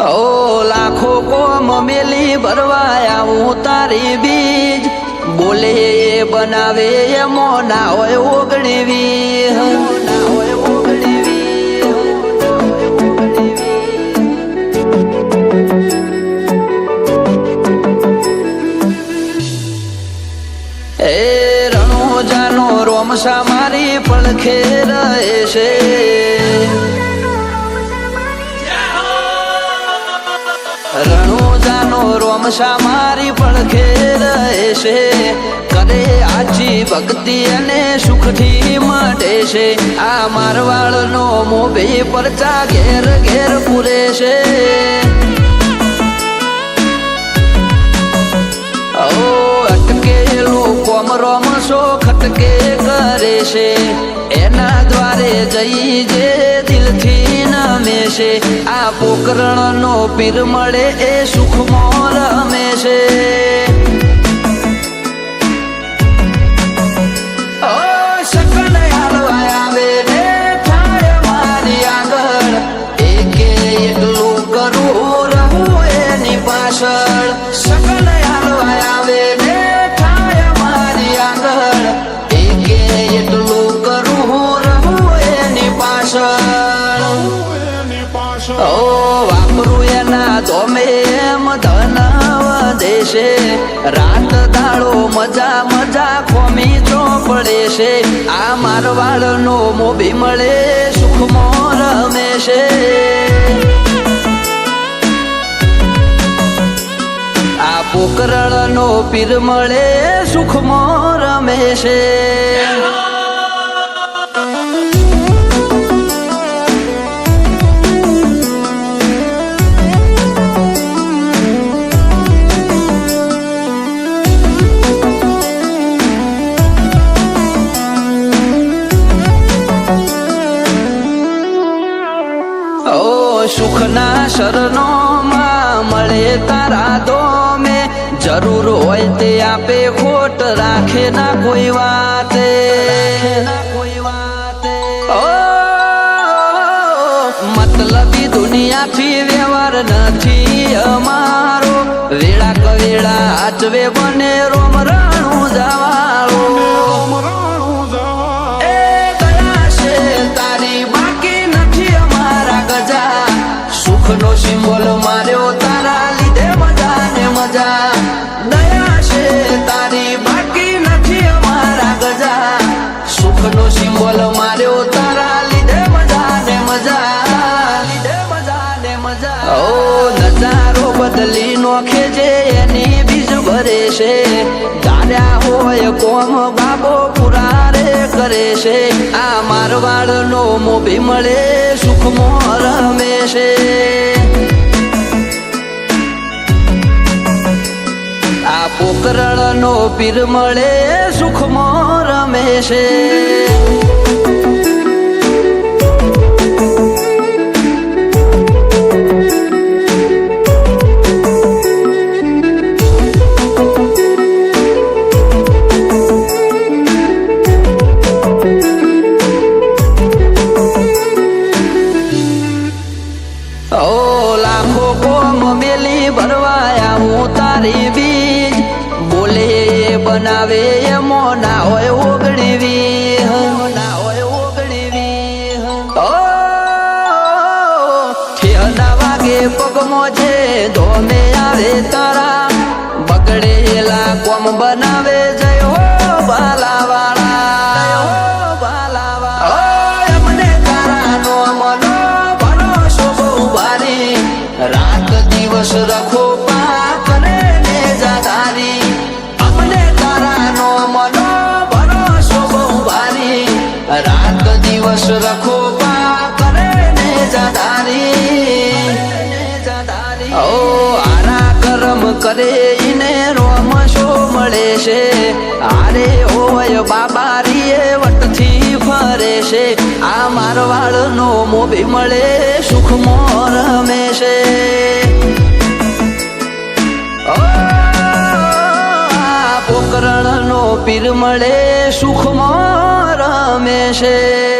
ઓ લાખો કોમ મેલી ભરવાયા હું તારી બીજ બોલે એ બનાવે એમો ના હોય ઓગણીવી ના હોય ઓગણીવી એ રણોજાનો રોમસા મારી પડખે રહે છે રણોજાનો રોમસા મારી પડખે રહે છે કરે આજી ભક્તિ અને સુખથી મળે છે આ મારવાડનો મોભી પરચા ઘેર ઘેર પૂરે છે ઓ અટકેલું કોમ રોમસો ખટકે કરે છે એના દ્વારે જઈ જે દિલથી નમે છે આ પોકરણનો પીર મળે એ સુખમાં રમે છે સકલ હાલવા આવે ને થાય મારી આગળ એકે એકલું કરું રહું એની પાછળ સકલ હાલવા આવે ને થાય મારી આગળ એકે એટલું કરું રહું એની પાછળ ઓ વાપરું એના ધોમે એમ ધન વધે છે રાત દાડો મજા મજા ખોમી ચોપડે છે આ મારવાડનો મોભી મળે સુખમાં રમે છે આ પોકરણનો પીર મળે સુખમાં રમે છે સુખના શરણો માં મળે તારા દોમે જરૂર હોય તે આપે ખોટ રાખે ના કોઈ વાતે ઓ મતલબી દુનિયાથી વ્યવહાર નથી અમારો વેળા કવેળા આચવે બને રોમ રાણું જવાળો સુખનો સિમ્બોલ માર્યો તારા લીધે મજા ને મજા દયા છે તારી બાકી નથી અમારા ગજા સુખનો સિમ્બોલ માર્યો તારા લીધે મજા ને મજા લીધે મજા ને મજા ઓ નજારો બદલી નોખે છે એની બીજ ભરે છે ધાર્યા હોય કોમ બાબો પુરારે કરે છે આ મારવાડનો મોભી મળે સુખમાં રમે છે આ પોકરણનો પીર મળે સુખમાં રમે છે ભરવાયા હું તારી બીજ બોલે બનાવે એમો ના હોય ઓગણીવી ના હોય ઓગણીવી ઓ ઠેના વાગે પગમાં છે ધોમે આવે તારા બગડેલા કોમ બનાવે જય હો બાલાવાળા એમને તારા નો મનો ભરોસો બહુ ભારી રાત દિવસ રખો પાક ને જાધારી અમને તારા નો મનો ભરોસો બહુ ભારી રાત દિવસ રખો પાક ને જાધારી ઓ આરા કરમ કરે ઈને રોમશો મળે છે આરે હોય બાબારીએ વટથી ફરે છે આ મારવાડનો મોભી મળે સુખમાં રમે છે પોકરણનો પીર મળે સુખમાં રમે છે